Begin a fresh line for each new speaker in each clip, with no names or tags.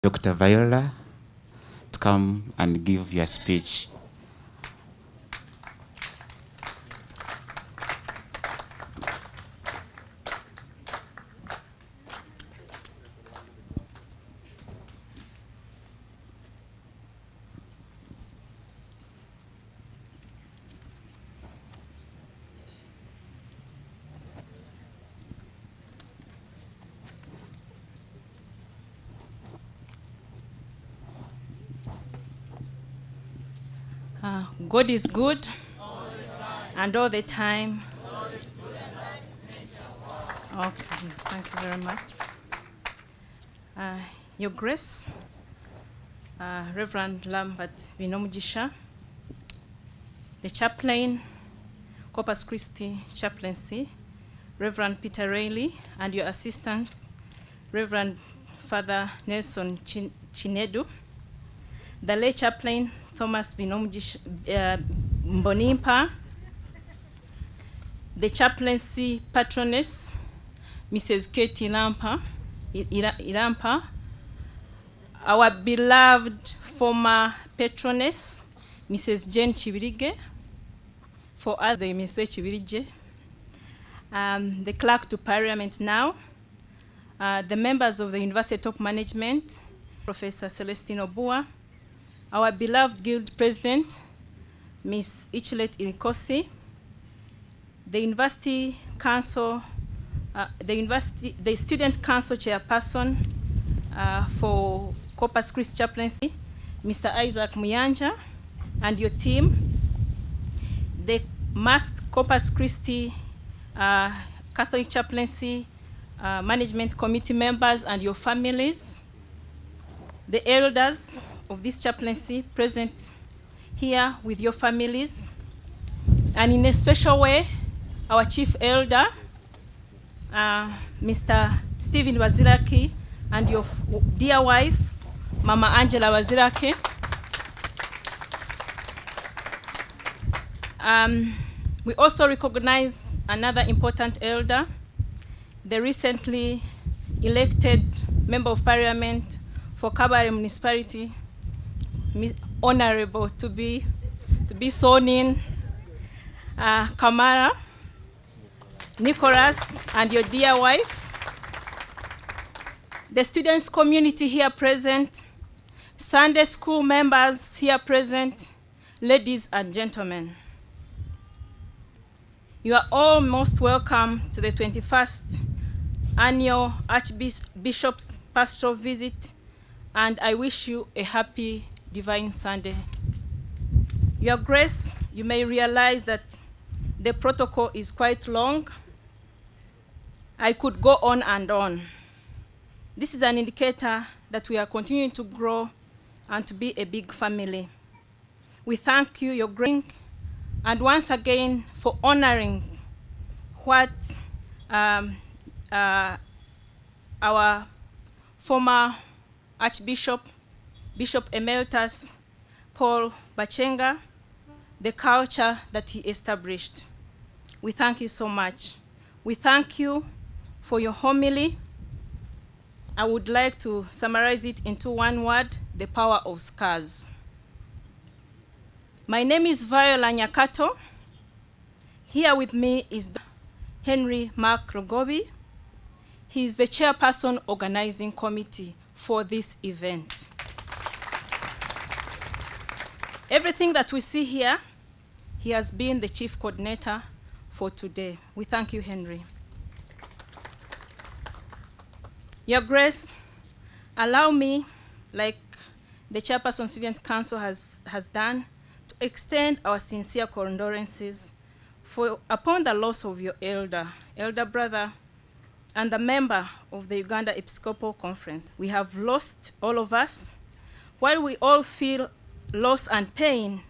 Dr. Viola to come and give your speech.
God is good and all the time. Okay, thank you very much. Your Grace, Reverend Lambert Binomugisha, the chaplain, Corpus Christi Chaplaincy, Reverend Peter Rayleigh, and your assistant, Reverend Father Nelson Chinedu, the lay chaplain, Thomas Mbonimpa, the chaplaincy patroness, Mrs. Katie Ilampa, our beloved former patroness, Mrs. Jane Chibirige, for us they may say Chibirige, the clerk to Parliament now, the members of the University Top Management, Professor Celestine Obua, our beloved guild president, Ms. Ichlet Irikosi, the University Council, the Student Council Chairperson for Corpus Christi Chaplaincy, Mr. Isaac Muyanja, and your team, the masked Corpus Christi Catholic Chaplaincy Management Committee members and your families, the elders of this chaplaincy present here with your families, and in a special way, our chief elder, Mr. Stephen Waziraki, and your dear wife, Mama Angela Waziraki. We also recognize another important elder, the recently elected Member of Parliament for Kabare Municipality, honorable to be sworn in, Kamara, Nicholas, and your dear wife, the students community here present, Sunday school members here present, ladies and gentlemen. You are all most welcome to the 21st annual Archbishop's Pastoral Visit, and I wish you a happy Divine Sunday. Your Grace, you may realize that the protocol is quite long. I could go on and on. This is an indicator that we are continuing to grow and to be a big family. We thank you, Your Grace, and once again for honoring what our former Archbishop, Bishop Emeritus Paul Bachenga, the culture that he established. We thank you so much. We thank you for your homily. I would like to summarize it into one word: the power of scars. My name is Viola Nyakato. Here with me is Henry Mark Rogobi. He is the chairperson organizing committee for this event. Everything that we see here, he has been the chief coordinator for today. We thank you, Henry. Your Grace, allow me, like the chairperson Student Council has done, to extend our sincere condolences upon the loss of your elder brother, and the member of the Uganda Episcopal Conference. We have lost, all of us. While we all feel loss and pain,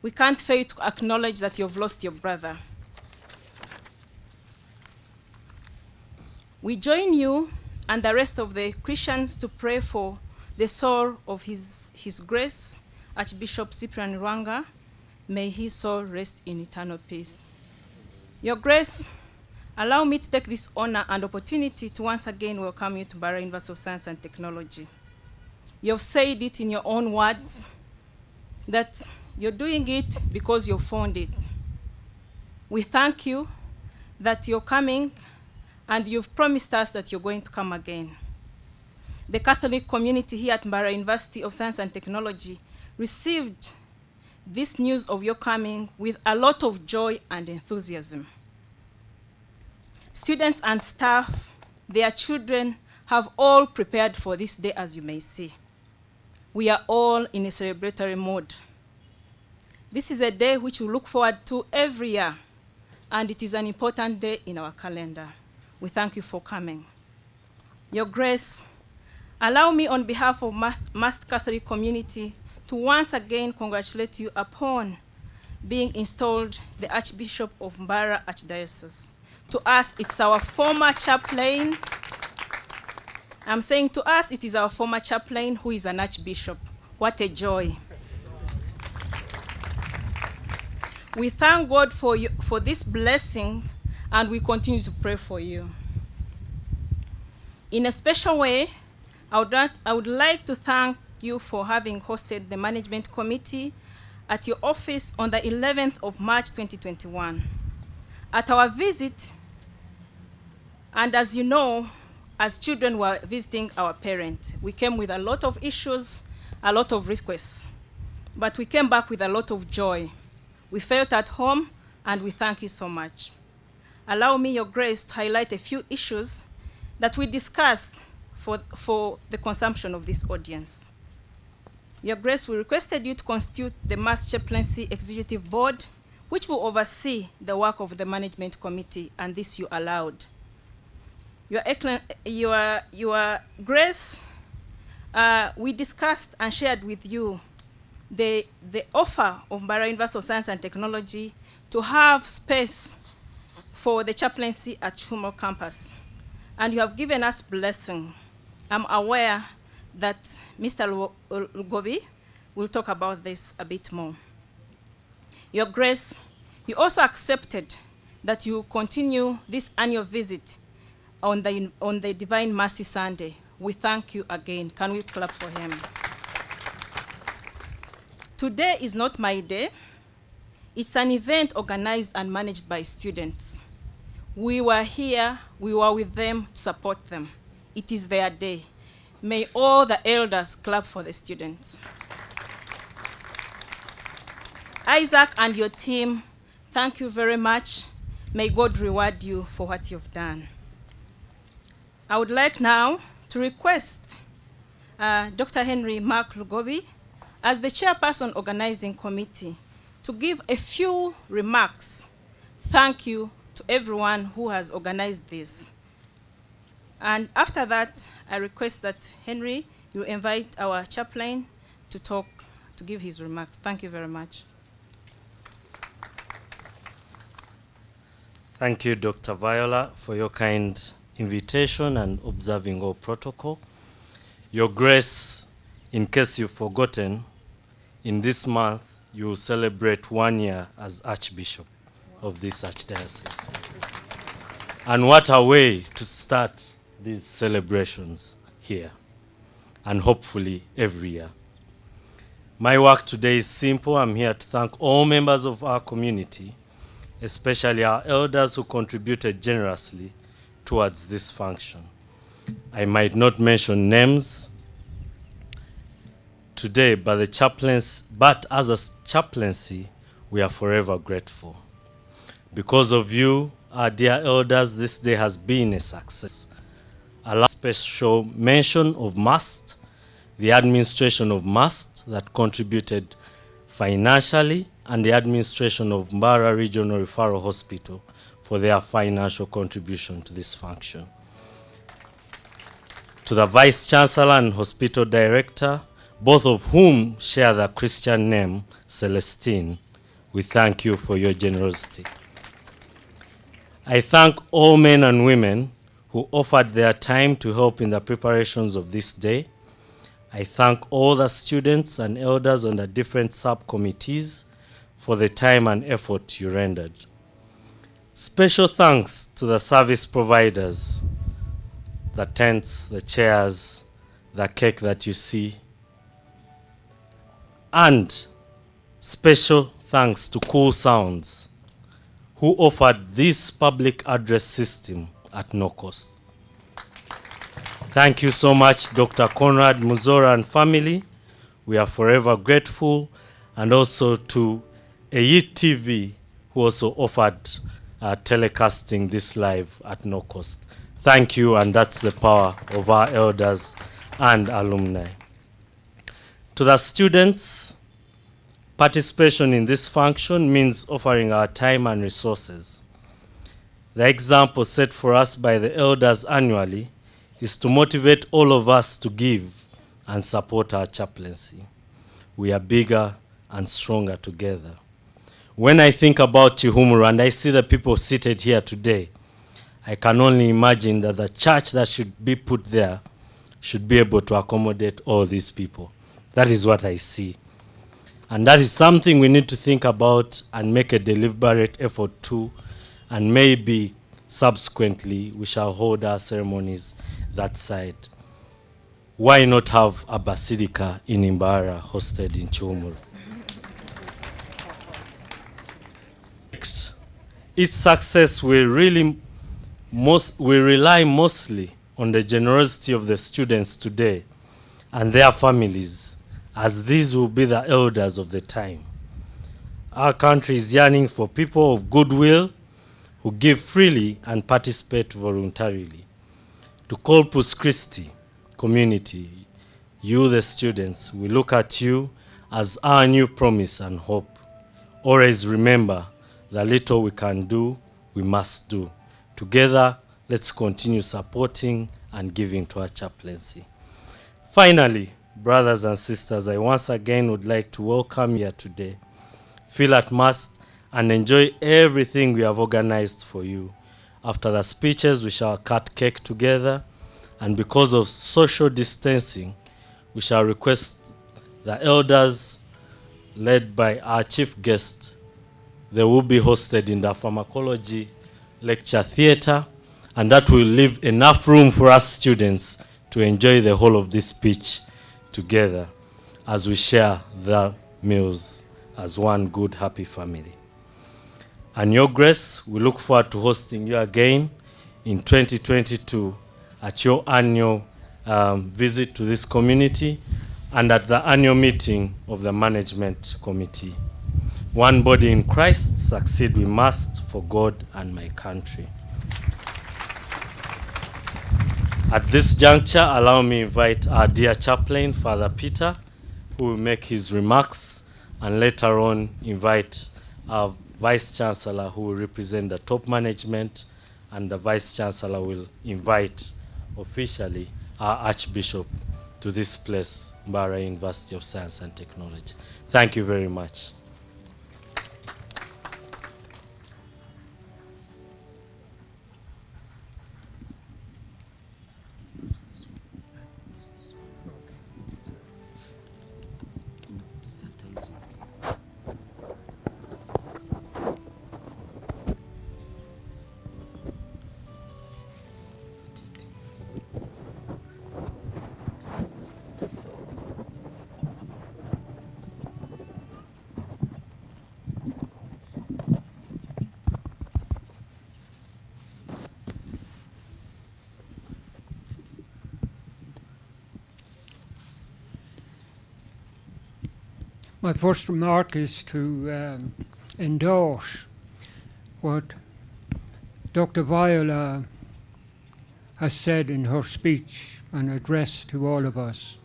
we can't fail to acknowledge that you've lost your brother. We join you and the rest of the Christians to pray for the soul of His Grace, Archbishop Cyprian Rwanga. May his soul rest in eternal peace. Your Grace, allow me to take this honor and opportunity to once again welcome you to Barra University of Science and Technology. You've said it in your own words that you're doing it because you found it. We thank you that you're coming, and you've promised us that you're going to come again. The Catholic community here at Mbarara University of Science and Technology received this news of your coming with a lot of joy and enthusiasm. Students and staff, their children, have all prepared for this day, as you may see. We are all in a celebratory mode. This is a day which we look forward to every year, and it is an important day in our calendar. We thank you for coming. Your Grace, allow me on behalf of Mass Catholic community to once again congratulate you upon being installed the Archbishop of Mbarara Archdiocese. To us, it's our former chaplain. I'm saying to us, it is our former chaplain who is an archbishop. What a joy. We thank God for you, for this blessing, and we continue to pray for you. In a special way, I would like to thank you for having hosted the management committee at your office on the 11th of March 2021. At our visit, and as you know, as children were visiting our parents, we came with a lot of issues, a lot of requests, but we came back with a lot of joy. We felt at home, and we thank you so much. Allow me, Your Grace, to highlight a few issues that we discussed for the consumption of this audience. Your Grace, we requested you to constitute the Mass Chaplaincy Executive Board, which will oversee the work of the Management Committee, and this you allowed. Your Grace, we discussed and shared with you the offer of Mbarara University of Science and Technology to have space for the chaplaincy at Chumo campus. And you have given us blessing. I'm aware that Mr. Lugobi will talk about this a bit more. Your Grace, you also accepted that you continue this annual visit on the Divine Mercy Sunday. We thank you again. Can we clap for him? Today is not my day. It's an event organized and managed by students. We were here, we were with them to support them. It is their day. May all the elders clap for the students. Isaac and your team, thank you very much. May God reward you for what you've done. I would like now to request Dr. Henry Mark Lugobi, as the chairperson organizing committee, to give a few remarks. Thank you to everyone who has organized this. And after that, I request that Henry, you invite our chaplain to talk, to give his remarks. Thank you very much.
Thank you, Dr. Viola, for your kind invitation and observing all protocol. Your Grace, in case you've forgotten, in this month, you will celebrate 1 year as Archbishop of this Archdiocese. And what a way to start these celebrations here, and hopefully every year. My work today is simple. I'm here to thank all members of our community, especially our elders who contributed generously towards this function. I might not mention names today, but as a chaplaincy, we are forever grateful. Because of you, our dear elders, this day has been a success. A last special mention of MAST, the administration of MAST that contributed financially, and the administration of Mbarara Regional Referral Hospital for their financial contribution to this function. To the Vice Chancellor and Hospital Director, both of whom share the Christian name, Celestine, we thank you for your generosity. I thank all men and women who offered their time to help in the preparations of this day. I thank all the students and elders on the different subcommittees for the time and effort you rendered. Special thanks to the service providers, the tents, the chairs, the cake that you see, And special thanks to Cool Sounds, who offered this public address system at no cost. Thank you so much, Dr. Conrad Muzora and family. We are forever grateful. And also to Ayit TV, who also offered telecasting this live at no cost. Thank you, and that's the power of our elders and alumni. To the students, participation in this function means offering our time and resources. The example set for us by the elders annually is to motivate all of us to give and support our chaplaincy. We are bigger and stronger together. When I think about Chihumuru and I see the people seated here today, I can only imagine that the church that should be put there should be able to accommodate all these people. That is what I see. And that is something we need to think about and make a deliberate effort to, and maybe subsequently we shall hold our ceremonies that side. Why not have a basilica in Imbara hosted in Chihumuru? Its success will rely mostly on the generosity of the students today and their families, as these will be the elders of the time. Our country is yearning for people of goodwill who give freely and participate voluntarily. To Corpus Christi community, you the students, we look at you as our new promise and hope. Always remember, the little we can do, we must do. Together, let's continue supporting and giving to our chaplaincy. Finally, brothers and sisters, I once again would like to welcome you today. Feel at Mass and enjoy everything we have organized for you. After the speeches, we shall cut cake together, and because of social distancing, we shall request the elders, led by our chief guest. They will be hosted in the pharmacology lecture theater, and that will leave enough room for us students to enjoy the whole of this speech together as we share the meals as one good, happy family. And Your Grace, we look forward to hosting you again in 2022 at your annual visit to this community and at the annual meeting of the Management Committee. One body in Christ, succeed we must for God and my country. At this juncture, allow me to invite our dear chaplain, Father Peter, who will make his remarks, and later on invite our Vice Chancellor, who will represent the top management, and the Vice Chancellor will invite officially our Archbishop to this place, Mbara University of Science and Technology. Thank you very much.
My first remark is to endorse what Dr. Viola has said in her speech and address to all of us.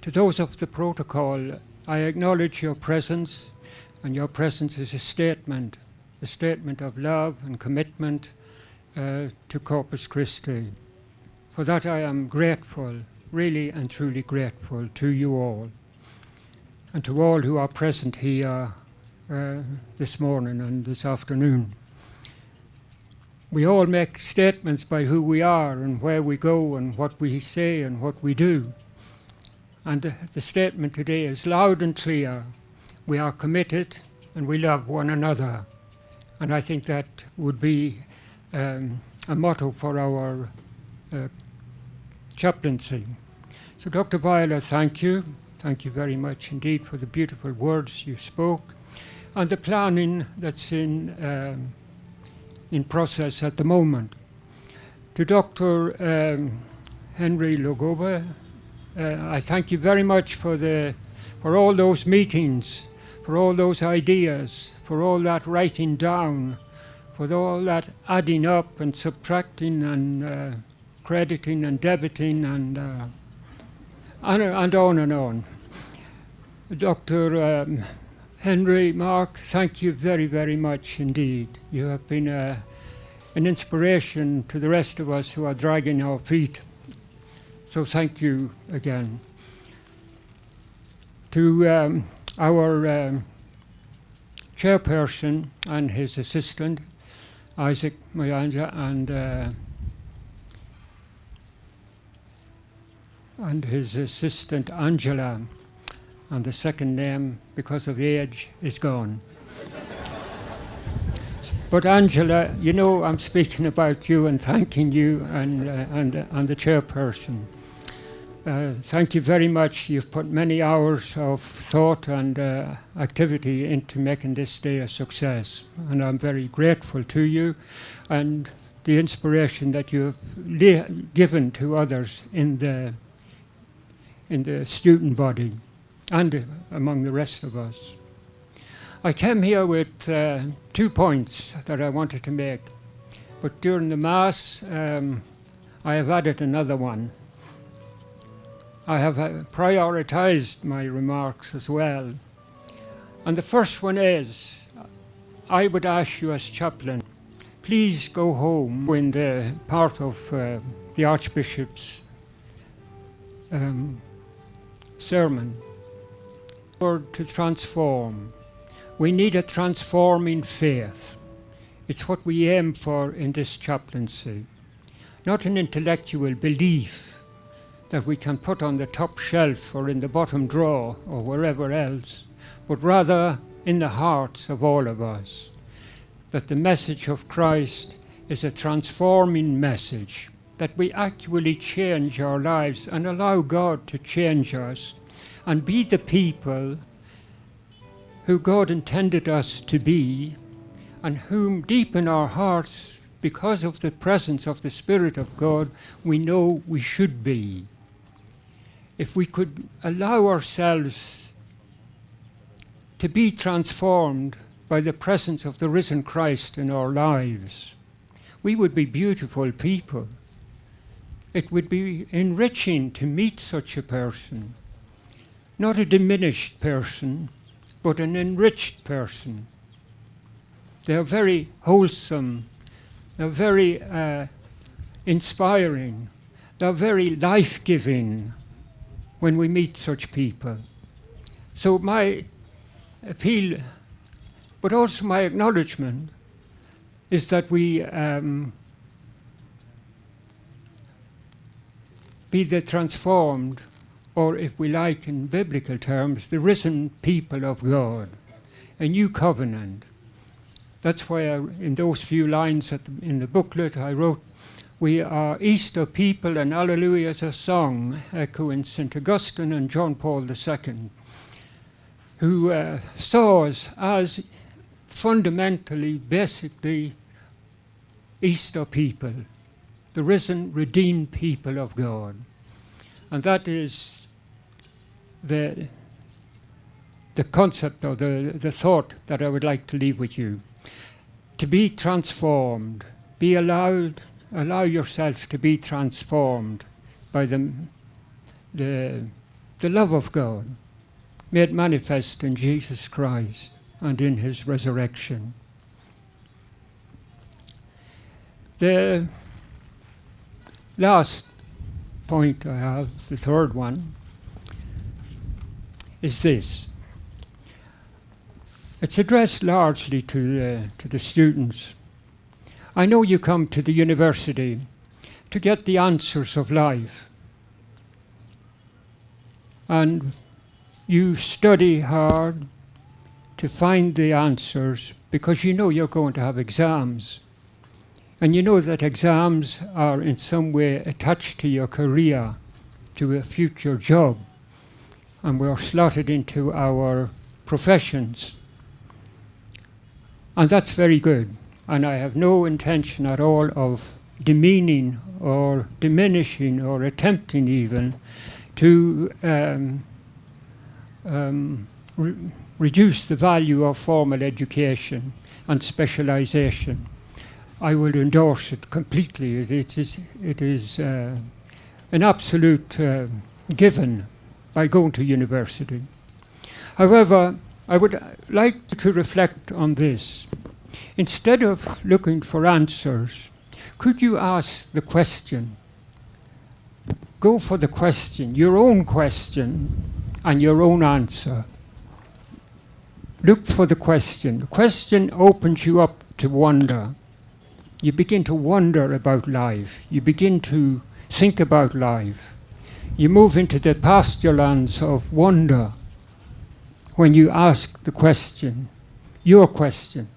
To those of the protocol, I acknowledge your presence, and your presence is a statement of love and commitment to Corpus Christi. For that I am grateful, really and truly grateful to you all, and to all who are present here this morning and this afternoon. We all make statements by who we are and where we go and what we say and what we do. And the statement today is loud and clear. We are committed and we love one another. And I think that would be a motto for our chaplaincy. So Dr. Viola, thank you. thank you very much indeed for the beautiful words you spoke and the planning that's in process at the moment. To Dr. Henry Lugoba, I thank you very much for all those meetings, for all those ideas, for all that writing down, for all that adding up and subtracting and crediting and debiting and on and on. Dr. Henry, Mark, thank you very, very much indeed. You have been an inspiration to the rest of us who are dragging our feet. So thank you again. To our chairperson and his assistant, Isaac Mayanja, and his assistant, Angela, and the second name, because of age, is gone. But Angela, you know I'm speaking about you and thanking you and the chairperson. Thank you very much. You've put many hours of thought and activity into making this day a success, and I'm very grateful to you and the inspiration that you have given to others in the student body and among the rest of us. I came here with 2 points that I wanted to make, but during the Mass I have added another one. I have prioritized my remarks as well. And the first one is, I would ask you as chaplain, please go home when the part of the Archbishop's sermon, word to transform. We need a transforming faith. It's what we aim for in this chaplaincy. Not an intellectual belief that we can put on the top shelf or in the bottom drawer or wherever else, but rather in the hearts of all of us. That the message of Christ is a transforming message, that we actually change our lives and allow God to change us and be the people who God intended us to be, and whom deep in our hearts, because of the presence of the Spirit of God, we know we should be. If we could allow ourselves to be transformed by the presence of the risen Christ in our lives, we would be beautiful people. It would be enriching to meet such a person, not a diminished person, but an enriched person. They're very wholesome, they're very inspiring, they're very life-giving when we meet such people. So my appeal, but also my acknowledgement, is that we be the transformed, or if we like in biblical terms, the risen people of God, a new covenant. That's why in those few lines in the booklet I wrote, we are Easter people and Alleluia is a song, echoing St. Augustine and John Paul II, who saw us as fundamentally, basically, Easter people, the risen, redeemed people of God. And that is the concept or the thought that I would like to leave with you. To be transformed, allow yourself to be transformed by the love of God made manifest in Jesus Christ and in his resurrection. The last point I have, the third one, is this. It's addressed largely to the students. I know you come to the university to get the answers of life, and you study hard to find the answers because you know you're going to have exams, and you know that exams are in some way attached to your career, to a future job. and we're slotted into our professions. And that's very good. And I have no intention at all of demeaning or diminishing or attempting even to reduce the value of formal education and specialization. I will endorse it completely. It is an absolute given by going to university. However, I would like to reflect on this. Instead of looking for answers, could you ask the question? Go for the question, your own question and your own answer. Look for the question. The question opens you up to wonder. You begin to wonder about life. You begin to think about life. You move into the pasture lands of wonder when you ask the question, your question.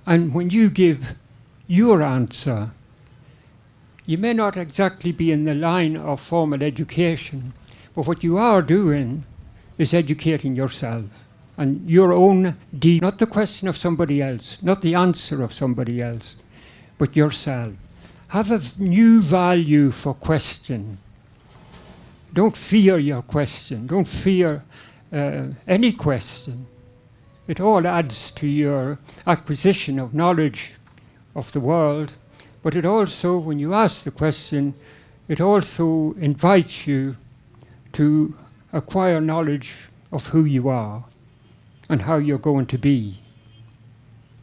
And when you give your answer, you may not exactly be in the line of formal education, but what you are doing is educating yourself and your own deed, not the question of somebody else, not the answer of somebody else, but yourself. Have a new value for question. Don't fear your question. Don't fear any question. It all adds to your acquisition of knowledge of the world, but it also, when you ask the question, it also invites you to acquire knowledge of who you are and how you're going to be.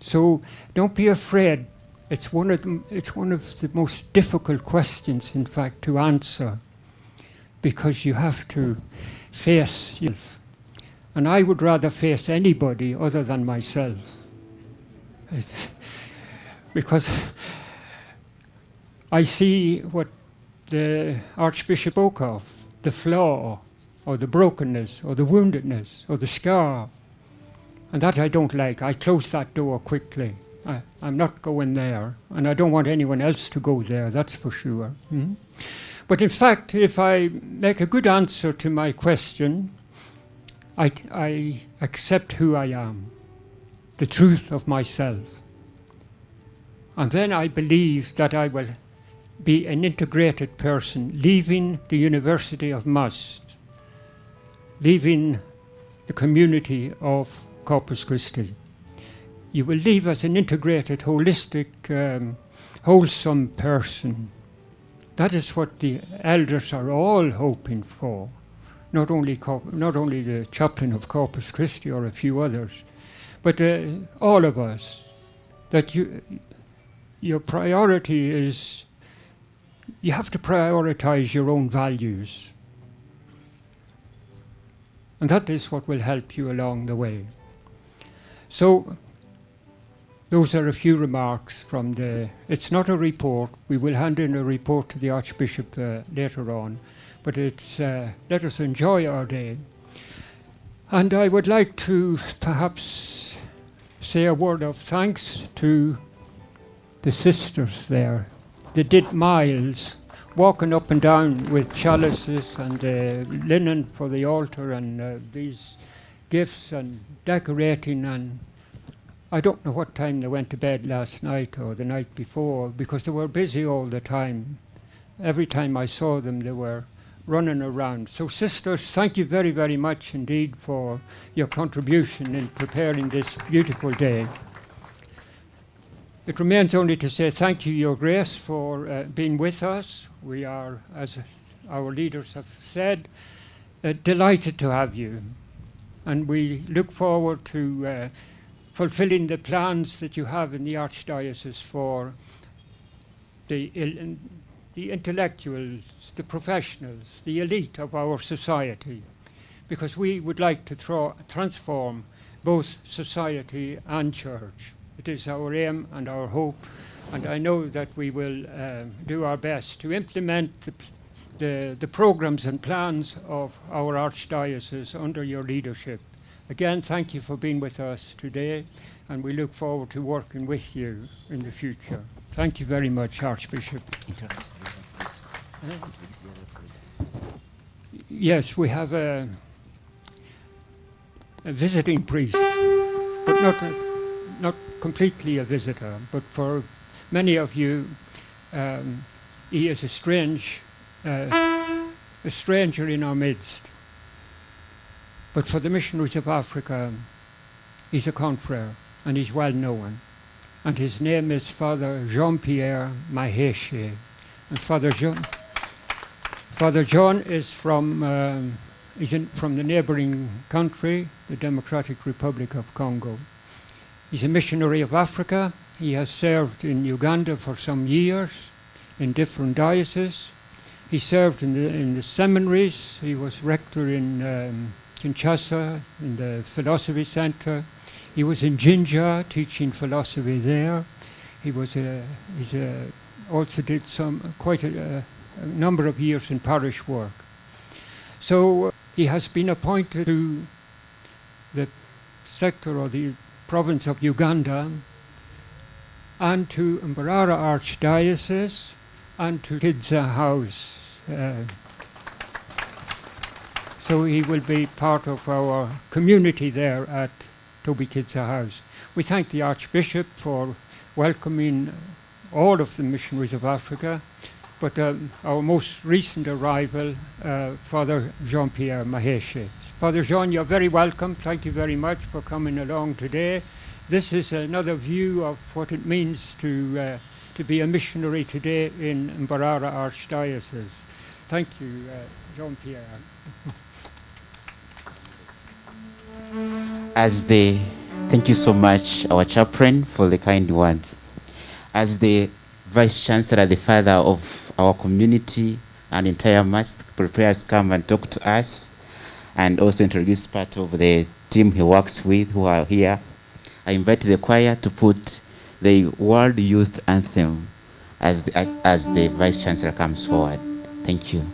So don't be afraid. It's one of the most difficult questions, in fact, to answer, because you have to face yourself. And I would rather face anybody other than myself. Because I see what the Archbishop spoke of, the flaw, or the brokenness, or the woundedness, or the scar. And that I don't like. I close that door quickly. I'm not going there, and I don't want anyone else to go there, that's for sure. Mm-hmm. But in fact, if I make a good answer to my question, I accept who I am, the truth of myself. And then I believe that I will be an integrated person, leaving the University of Must, leaving the community of Corpus Christi. You will leave as an integrated, holistic, wholesome person. That is what the elders are all hoping for. Not only the chaplain of Corpus Christi or a few others, but all of us. That your priority is, you have to prioritize your own values. And that is what will help you along the way. So, those are a few remarks from it's not a report. We will hand in a report to the Archbishop later on. But it's, let us enjoy our day. And I would like to perhaps say a word of thanks to the sisters there. They did miles, walking up and down with chalices and linen for the altar and these gifts and decorating, and I don't know what time they went to bed last night or the night before, because they were busy all the time. Every time I saw them, they were running around. So sisters, thank you very, very much indeed for your contribution in preparing this beautiful day. It remains only to say thank you, Your Grace, for being with us. We are, as our leaders have said, delighted to have you. And we look forward to fulfilling the plans that you have in the Archdiocese for the intellectuals, the professionals, the elite of our society, because we would like to transform both society and church. It is our aim and our hope, and I know that we will do our best to implement the programs and plans of our Archdiocese under your leadership. Again, thank you for being with us today, and we look forward to working with you in the future. Thank you very much, Archbishop. Yes, we have a visiting priest, but not completely a visitor, but for many of you, he is a stranger in our midst. But for the missionaries of Africa, he's a confrere, and he's well known. And his name is Father Jean-Pierre Maheshe. And Father John is from the neighboring country, the Democratic Republic of Congo. He's a missionary of Africa. He has served in Uganda for some years in different dioceses. He served in the seminaries. He was rector in Kinshasa, in the Philosophy Center. He was in Jinja teaching philosophy there. He was also did quite a number of years in parish work. So he has been appointed to the sector or the province of Uganda and to Mbarara Archdiocese and to Kidza House. So he will be part of our community there at Toby Kidza House. We thank the Archbishop for welcoming all of the missionaries of Africa, but our most recent arrival, Father Jean-Pierre Maheshe. Father Jean, you're very welcome. Thank you very much for coming along today. This is another view of what it means to be a missionary today in Mbarara Archdiocese. Thank you, Jean-Pierre.
Thank you so much, our chaplain, for the kind words. As the Vice Chancellor, the father of our community and entire Mass, prepares come and talk to us and also introduce part of the team he works with who are here, I invite the choir to put the World Youth Anthem as the Vice Chancellor comes forward. Thank you.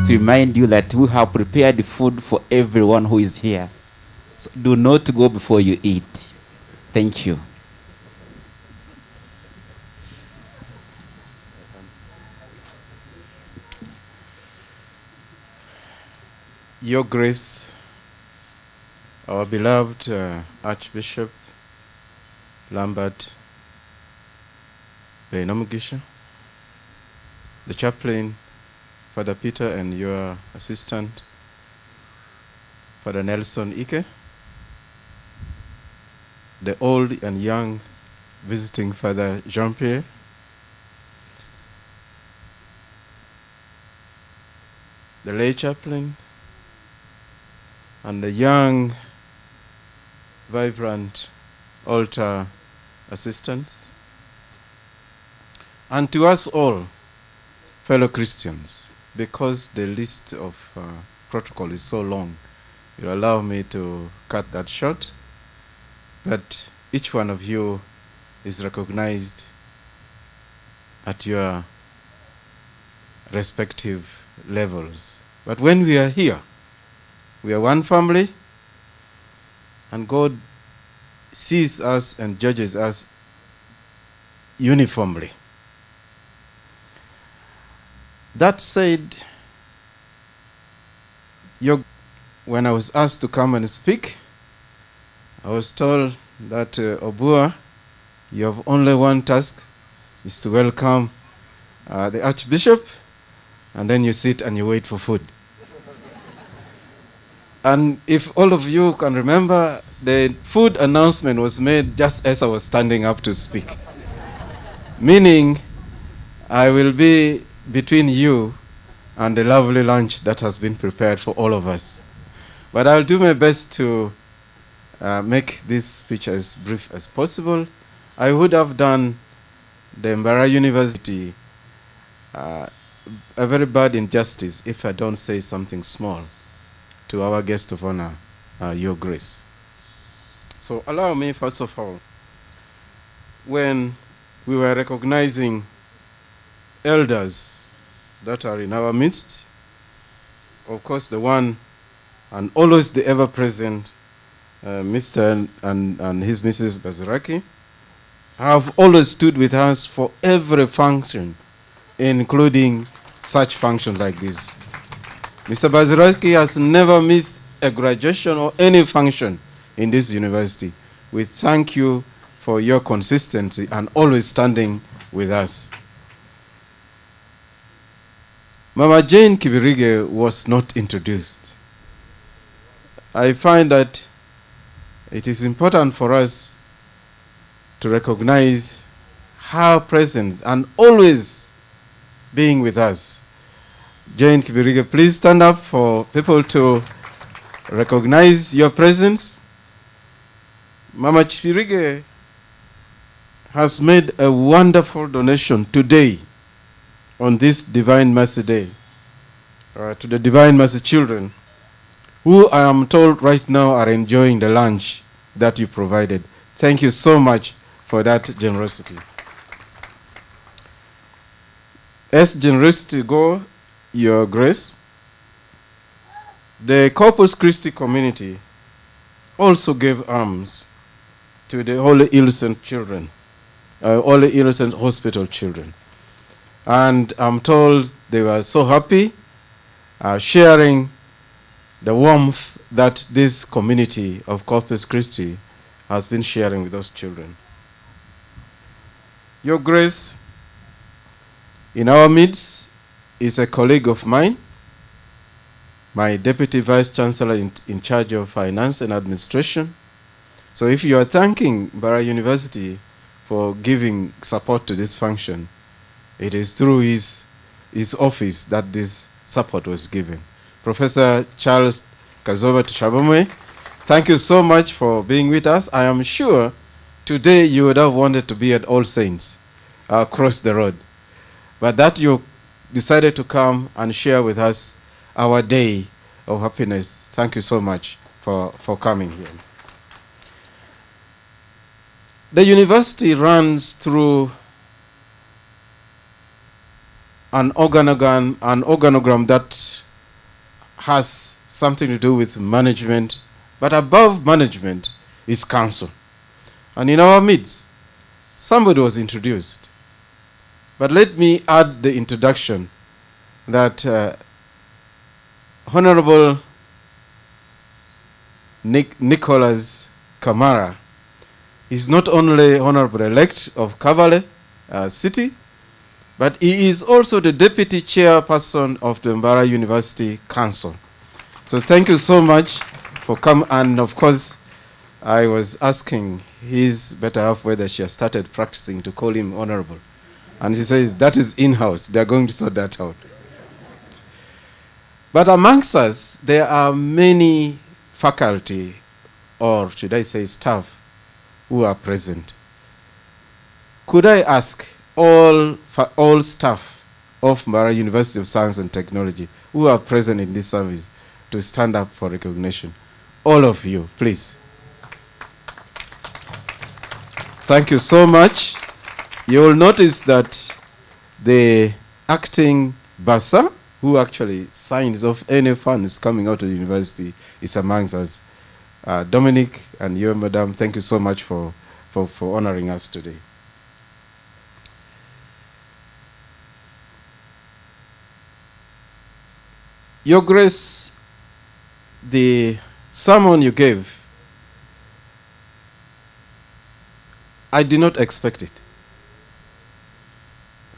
To remind you that we have prepared food for everyone who is here. So do not go before you eat. Thank you.
Your Grace, our beloved Archbishop Lambert Beinomugisha, the chaplain Father Peter, and your assistant Father Nelson Ike, the old and young visiting Father Jean-Pierre, the lay chaplain, and the young, vibrant altar assistants, and to us all, fellow Christians, because the list of protocol is so long, you'll allow me to cut that short, but each one of you is recognized at your respective levels. But when we are here, we are one family, and God sees us and judges us uniformly. That said, when I was asked to come and speak, I was told that Obua, you have only one task, is to welcome the Archbishop, and then you sit and you wait for food. And if all of you can remember, the food announcement was made just as I was standing up to speak. Meaning, I will be between you and the lovely lunch that has been prepared for all of us. But I'll do my best to make this speech as brief as possible. I would have done the Mbara University a very bad injustice if I don't say something small to our guest of honor, Your Grace. So allow me, first of all, when we were recognizing elders that are in our midst, of course the one and always the ever-present Mr. and his Mrs. Baziraki have always stood with us for every function, including such functions like this. Mr. Baziraki has never missed a graduation or any function in this university. We thank you for your consistency and always standing with us. Mama Jane Kibirige was not introduced. I find that it is important for us to recognize her presence and always being with us. Jane Kibirige, please stand up for people to recognize your presence. Mama Kibirige has made a wonderful donation today on this Divine Mercy Day to the Divine Mercy children, who I am told right now are enjoying the lunch that you provided. Thank you so much for that generosity. As generosity go, Your Grace, the Corpus Christi community also gave alms to the Holy Innocent children, Holy Innocent Hospital children. And I'm told they were so happy, sharing the warmth that this community of Corpus Christi has been sharing with those children. Your Grace, in our midst is a colleague of mine, my Deputy Vice Chancellor in charge of Finance and Administration. So if you are thanking Bara University for giving support to this function, it is through his office that this support was given. Professor Charles Kazoba Tushabamwe, thank you so much for being with us. I am sure today you would have wanted to be at All Saints across the road, but that you decided to come and share with us our day of happiness. Thank you so much for coming here. The university runs through an organogram that has something to do with management, but above management is council. And in our midst, somebody was introduced. But let me add the introduction that Honorable Nicholas Kamara is not only Honorable-elect of Kavale City, but he is also the Deputy Chairperson of the Mbara University Council. So thank you so much for coming. And of course, I was asking his better half whether she has started practicing to call him Honorable. And she says, that is in-house. They're going to sort that out. But amongst us, there are many faculty, or should I say staff, who are present. Could I ask all staff of Mbara University of Science and Technology who are present in this service to stand up for recognition? All of you, please. Thank you so much. You will notice that the acting bursar, who actually signs off any funds coming out of the university, is amongst us. Dominic and you, Madam, thank you so much for honoring us today. Your Grace, the sermon you gave, I did not expect it.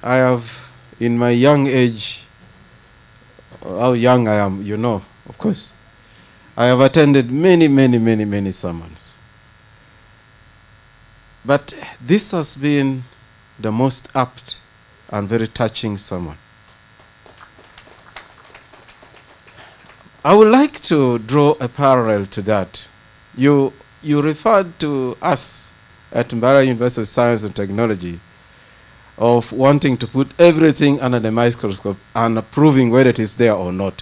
I have, in my young age, how young I am, you know, of course, I have attended many sermons. But this has been the most apt and very touching sermon. I would like to draw a parallel to that. You referred to us at Mbara University of Science and Technology of wanting to put everything under the microscope and proving whether it is there or not.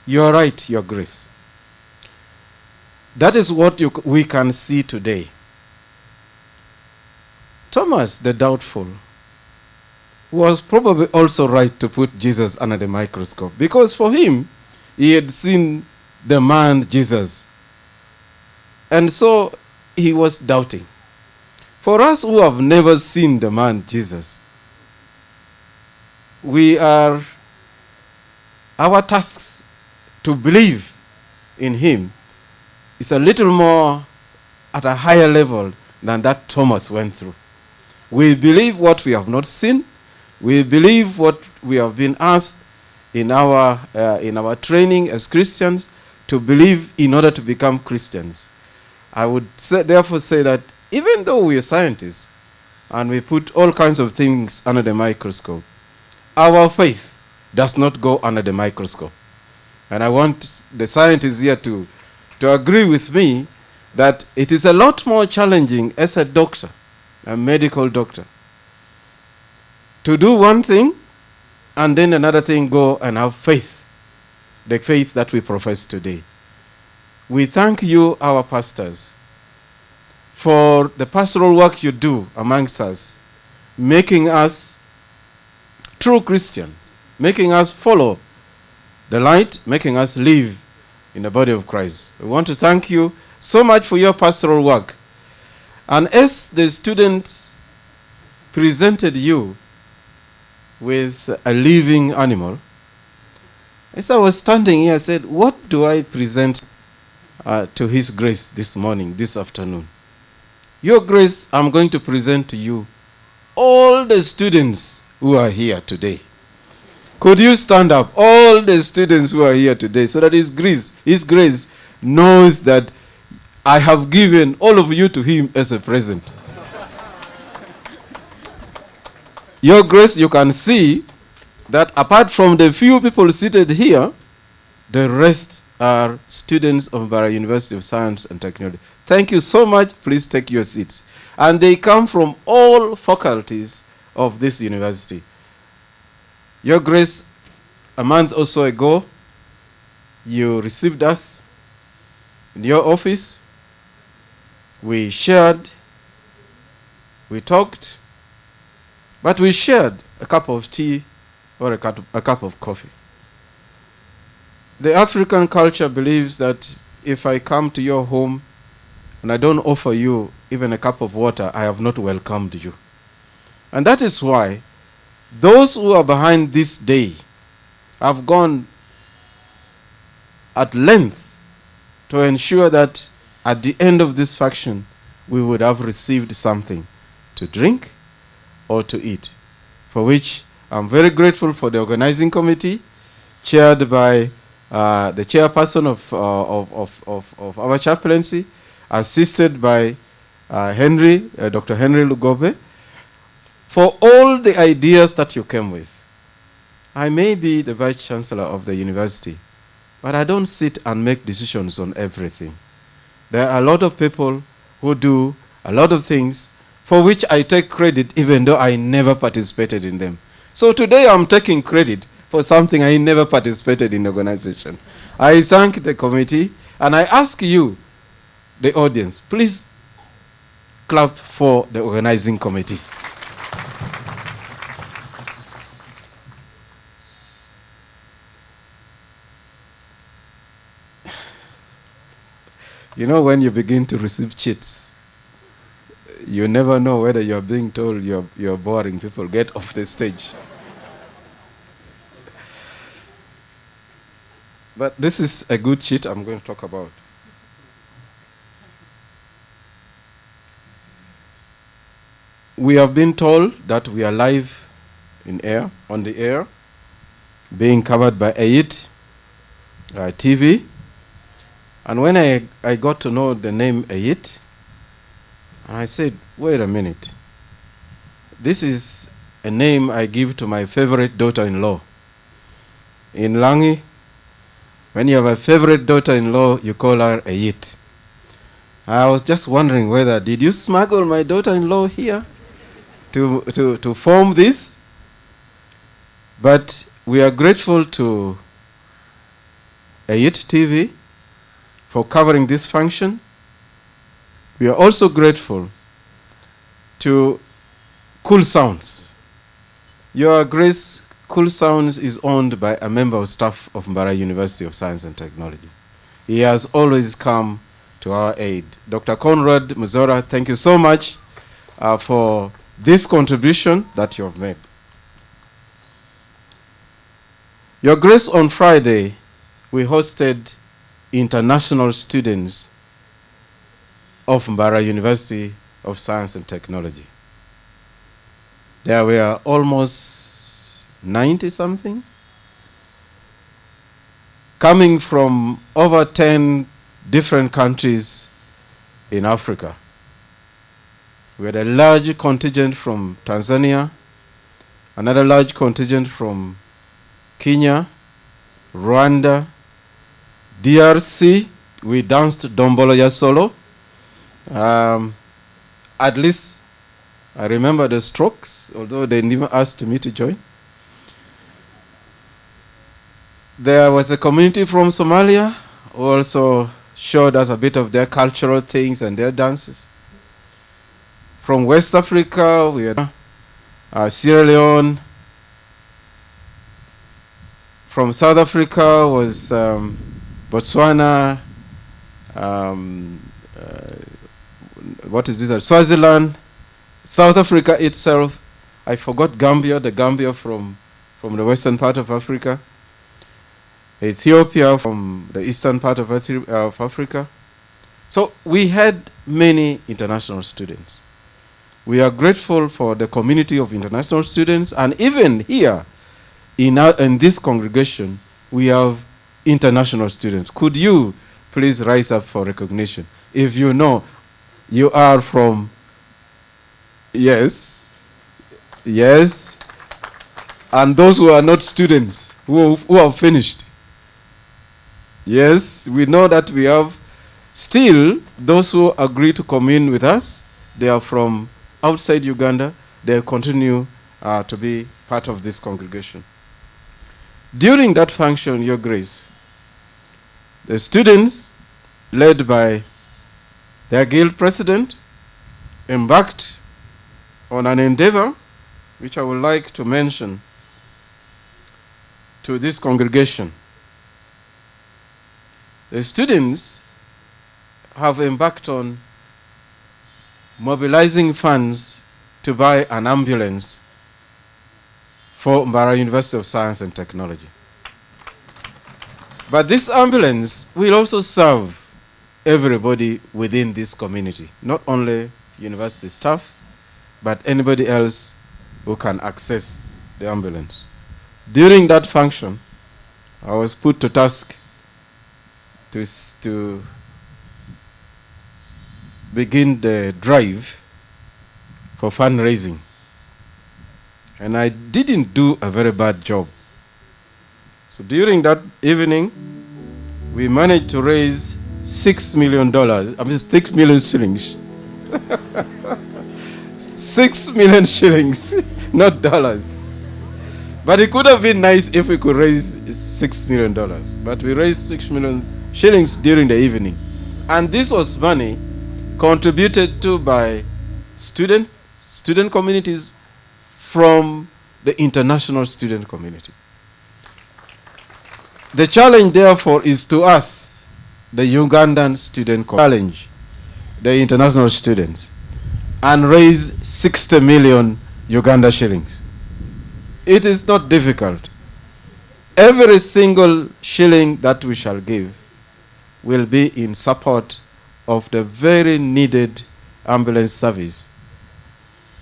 You are right, Your Grace. That is what we can see today. Thomas the Doubtful was probably also right to put Jesus under the microscope, because for him, he had seen the man Jesus. And so he was doubting. For us who have never seen the man Jesus, our task to believe in him is a little more at a higher level than that Thomas went through. We believe what we have not seen. We believe what we have been asked in our training as Christians to believe in order to become Christians. I would therefore say that even though we are scientists and we put all kinds of things under the microscope, our faith does not go under the microscope. And I want the scientists here to agree with me that it is a lot more challenging as a doctor, a medical doctor, to do one thing and then another thing go and have faith, the faith that we profess today. We thank you, our pastors, for the pastoral work you do amongst us, making us true Christians, making us follow the light, making us live in the body of Christ. We want to thank you so much for your pastoral work. And as the students presented you with a living animal, as I was standing here, I said, what do I present to His Grace this morning, this afternoon? Your Grace, I'm going to present to you all the students who are here today. Could you stand up, all the students who are here today, so that His Grace knows that I have given all of you to Him as a present. Your Grace, you can see that apart from the few people seated here, the rest are students of Mbarara University of Science and Technology. Thank you so much. Please take your seats. And they come from all faculties of this university. Your Grace, a month or so ago, you received us in your office. We shared, we talked, but we shared a cup of tea or a cup of coffee. The African culture believes that if I come to your home and I don't offer you even a cup of water, I have not welcomed you. And that is why those who are behind this day have gone at length to ensure that at the end of this function, we would have received something to drink or to eat, for which I'm very grateful for the organizing committee, chaired by the chairperson of our chaplaincy, assisted by Dr. Henry Lugove, for all the ideas that you came with. I may be the Vice Chancellor of the university, but I don't sit and make decisions on everything. There are a lot of people who do a lot of things for which I take credit even though I never participated in them. So today I'm taking credit for something I never participated in the organization. I thank the committee and I ask you, the audience, please clap for the organizing committee. You know, when you begin to receive cheats, you never know whether you're being told you're boring people. Get off the stage. But this is a good cheat I'm going to talk about. We have been told that we are live on the air, being covered by AIT TV. And when I got to know the name AIT, and I said, wait a minute. This is a name I give to my favorite daughter-in-law. In Langi, when you have a favorite daughter-in-law, you call her AIT. I was just wondering whether, did you smuggle my daughter-in-law here to form this? But we are grateful to AIT TV for covering this function. We are also grateful to Cool Sounds. Your Grace, Cool Sounds is owned by a member of staff of Mbarara University of Science and Technology. He has always come to our aid. Dr. Conrad Muzora, thank you so much for this contribution that you have made. Your Grace, on Friday, we hosted international students of Mbarara University of Science and Technology. There were almost 90-something, coming from over 10 different countries in Africa. We had a large contingent from Tanzania, another large contingent from Kenya, Rwanda, DRC. We danced Dombolo ya Solo. At least I remember the Strokes, although they never asked me to join. There was a community from Somalia who also showed us a bit of their cultural things and their dances. From West Africa, we had Sierra Leone. From South Africa was Botswana, what is this? Swaziland, South Africa itself. I forgot Gambia, the Gambia from the western part of Africa. Ethiopia from the eastern part of Africa. So we had many international students. We are grateful for the community of international students, and even here in this congregation, we have international students. Could you please rise up for recognition? If you know you are from, yes, and those who are not students, who have finished. Yes, we know that we have still those who agree to commune with us. They are from outside Uganda. They continue to be part of this congregation. During that function, Your Grace, the students, led by their guild president, embarked on an endeavor which I would like to mention to this congregation. The students have embarked on mobilizing funds to buy an ambulance for Mbara University of Science and Technology. But this ambulance will also serve everybody within this community, not only university staff, but anybody else who can access the ambulance. During that function, I was put to task to begin the drive for fundraising. And I didn't do a very bad job. So during that evening, we managed to raise $6 million, 6 million shillings. 6 million shillings, not dollars. But it could have been nice if we could raise $6 million. But we raised 6 million shillings during the evening. And this was money contributed to by student communities from the international student community. The challenge, therefore, is to us, the Ugandan student challenge, the international students, and raise 60 million Uganda shillings. It is not difficult. Every single shilling that we shall give will be in support of the very needed ambulance service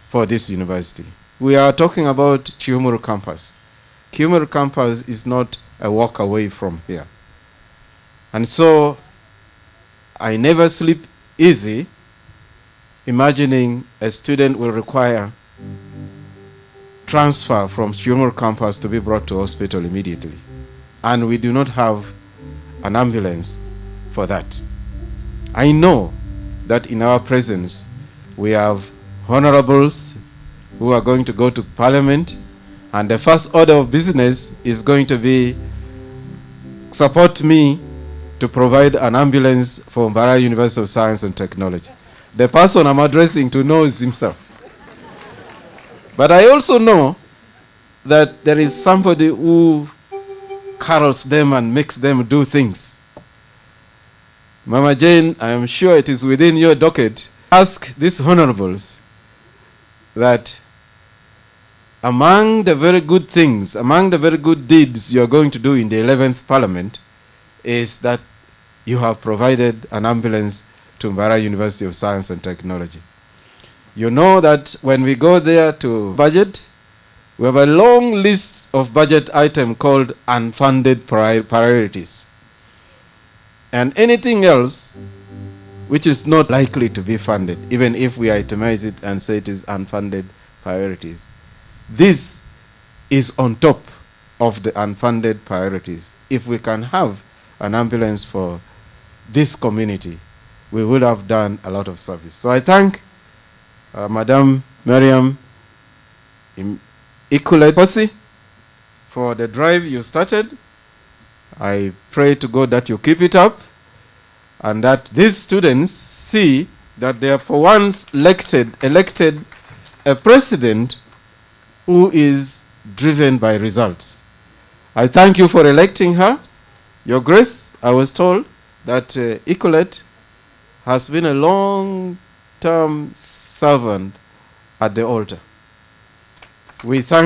for this university. We are talking about Chiumuru campus. Chiumuru campus is not a walk away from here. And so I never sleep easy imagining a student will require transfer from Chiumuru campus to be brought to hospital immediately. And we do not have an ambulance for that. I know that in our presence we have honorables who are going to go to Parliament, and the first order of business is going to be support me to provide an ambulance for Mbara University of Science and Technology. The person I'm addressing to knows himself. But I also know that there is somebody who carols them and makes them do things. Mama Jane, I am sure it is within your docket. Ask these honorables that among the very good things, among the very good deeds you are going to do in the 11th Parliament is that you have provided an ambulance to Mbara University of Science and Technology. You know that when we go there to budget, we have a long list of budget items called unfunded priorities. And anything else which is not likely to be funded, even if we itemize it and say it is unfunded priorities. This is on top of the unfunded priorities. If we can have an ambulance for this community, we would have done a lot of service. So I thank Madam Miriam Ikuleposi for the drive you started. I pray to God that you keep it up and that these students see that they are for once elected a president who is driven by results. I thank you for electing her. Your Grace, I was told that Ecolette has been a long-term servant at the altar. We thank